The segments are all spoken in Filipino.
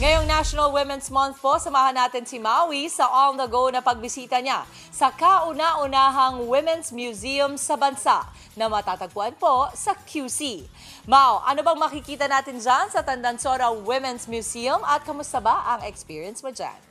Ngayong National Women's Month po, samahan natin si Maui sa on-the-go na pagbisita niya sa kauna-unahang Women's Museum sa bansa na matatagpuan po sa QC. Mau, ano bang makikita natin dyan sa Tandansora Women's Museum at kamusta ba ang experience mo dyan?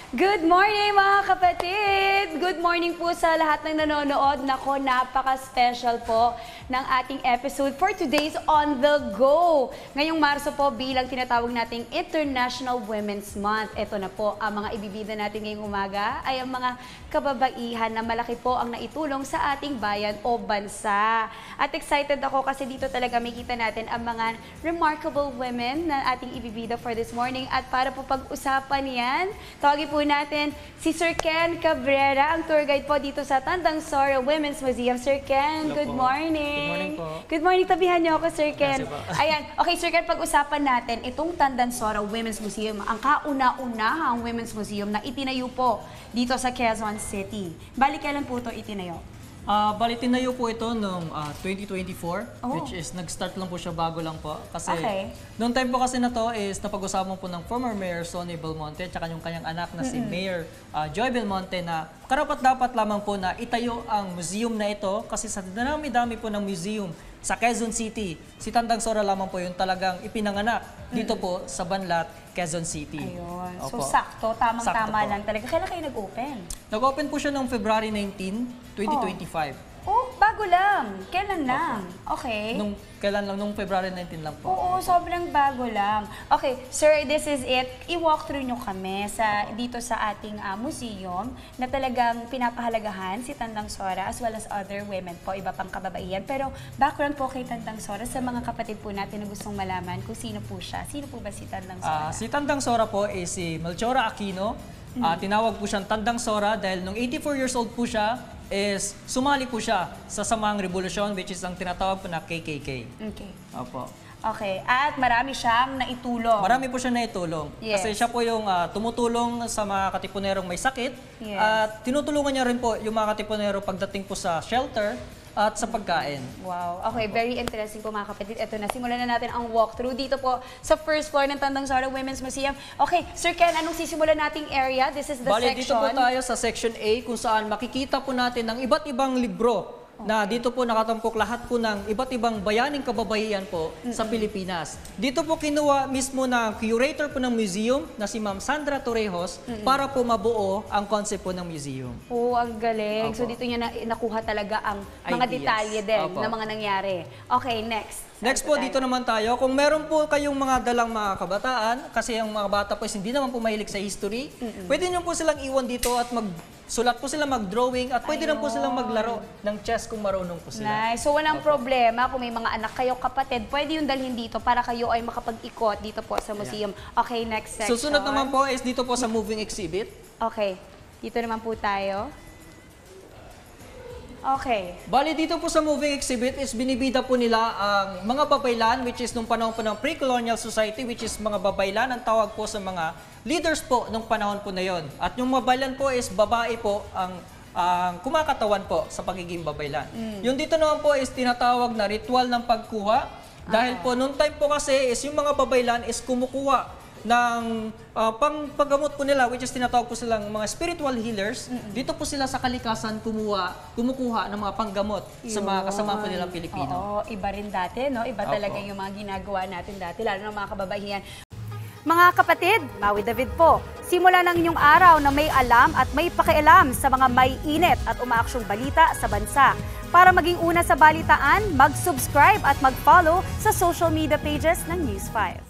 Good morning mga kapatid! Good morning po sa lahat ng nanonood. Nako, napaka-special po ng ating episode for today's On The Go. Ngayong Marso po bilang tinatawag nating International Women's Month. Ito na po ang mga ibibida natin ngayong umaga ay ang mga kababaihan na malaki po ang naitulong sa ating bayan o bansa. At excited ako kasi dito talaga makita natin ang mga remarkable women na ating ibibida for this morning. At para po pag-usapan yan, tawagin po natin si Sir Ken Cabrera, ang tour guide po dito sa Tandansora Women's Museum. Sir Ken, good morning. Good morning po. Good morning, tabihan niyo ako, Sir Ken. Ayan, okay Sir Ken, pag-usapan natin itong Tandansora Women's Museum, ang kauna-unahang Women's Museum na itinayo po dito sa Quezon City. Bali, kailan po ito itinayo? Bali, tinayo po ito noong 2024, which is nag-start lang po siya bago lang po. Kasi noong time po kasi na to is napag-usapan po ng former Mayor Sonny Belmonte at yung kanyang anak na si Mayor Joy Belmonte na karapat-dapat lamang po na itayo ang museum na ito kasi sa dami-dami po ng museum sa Quezon City, si Tandansora lamang po yung talagang ipinanganak dito po sa Banlat, Quezon City. Ayun. Opo. So sakto, tamang-tama Sakto lang talaga. Kailan kayo nag-open? Nag-open po siya noong February 19, 2025. Oh, bago lang. Kailan lang? Okay. Nung kailan lang? Nung February 19 lang po. Oo, sobrang bago lang. Okay, sir, this is it. I-walk through nyo kami dito sa ating museum na talagang pinapahalagahan si Tandansora as well as other women po, iba pang kababaihan. Pero background po kay Tandansora sa mga kapatid po natin na gustong malaman kung sino po siya. Sino po ba si Tandansora? Si Tandansora po is si Melchora Aquino. Tinawag po siyang Tandansora dahil nung 84 years old po siya, is sumali po siya sa Samahang Revolusyon, which is ang tinatawag po na KKK. Okay. Opo. Okay, at marami siyang naitulong. Marami po siya naitulong. Yes. Kasi siya po yung tumutulong sa mga katipunerong may sakit. Yes. At tinutulungan niya rin po yung mga katipunero pagdating po sa shelter at sa pagkain. Wow. Okay, very interesting po mga kapatid. Ito na, simulan na natin ang walkthrough dito po sa first floor ng Tandansora Women's Museum. Okay, Sir Ken, anong sisimulan nating area? This is the Bale, section. dito po tayo sa Section A kung saan makikita po natin ang iba't ibang libro na dito po nakatampok lahat po ng iba't ibang bayaning kababaihan po sa Pilipinas. Dito po kinuha mismo ng curator po ng museum na si Ma'am Sandra Torrejos para po mabuo ang concept po ng museum. Oh, ang galing. Opo. So dito niya nakuha talaga ang mga Ideas. detalye din Opo. na mga nangyari. Okay, next. Next po, dito naman tayo. Kung meron po kayong mga dalang mga kabataan, kasi ang mga bata po hindi naman po mahilig sa history, pwede nyo po silang iwan dito at magsulat po sila, mag-drawing, at pwede rin po silang maglaro ng chess kung marunong po sila. Nice. So walang problema kung may mga anak kayo, kapatid, pwede yung dalhin dito para kayo ay makapag-ikot dito po sa museum. Okay, next section. Susunod naman po is dito po sa moving exhibit. Okay. Dito naman po tayo. Okay. Bali, dito po sa moving exhibit is binibida po nila ang mga babaylan, which is nung panahon po ng pre-colonial society, which is mga babaylan, ang tawag po sa mga leaders po nung panahon po na yon. At yung babaylan po is babae po ang kumakatawan po sa pagiging babaylan. Yung dito naman po is tinatawag na ritual ng pagkuha. Dahil po nung time po kasi is yung mga babaylan is kumukuha ng paggamot po nila, which is tinatawag po silang mga spiritual healers. Dito po sila sa kalikasan kumukuha ng mga panggamot sa mga kasama po nilang Pilipino. Oo, iba rin dati, no? Iba talaga yung mga ginagawa natin dati, lalo ng mga kababaihan. Mga kapatid, Maui David po. Simula ng inyong araw na may alam at may pakialam sa mga may init at umaaksyong balita sa bansa. Para maging una sa balitaan, mag-subscribe at mag-follow sa social media pages ng News 5.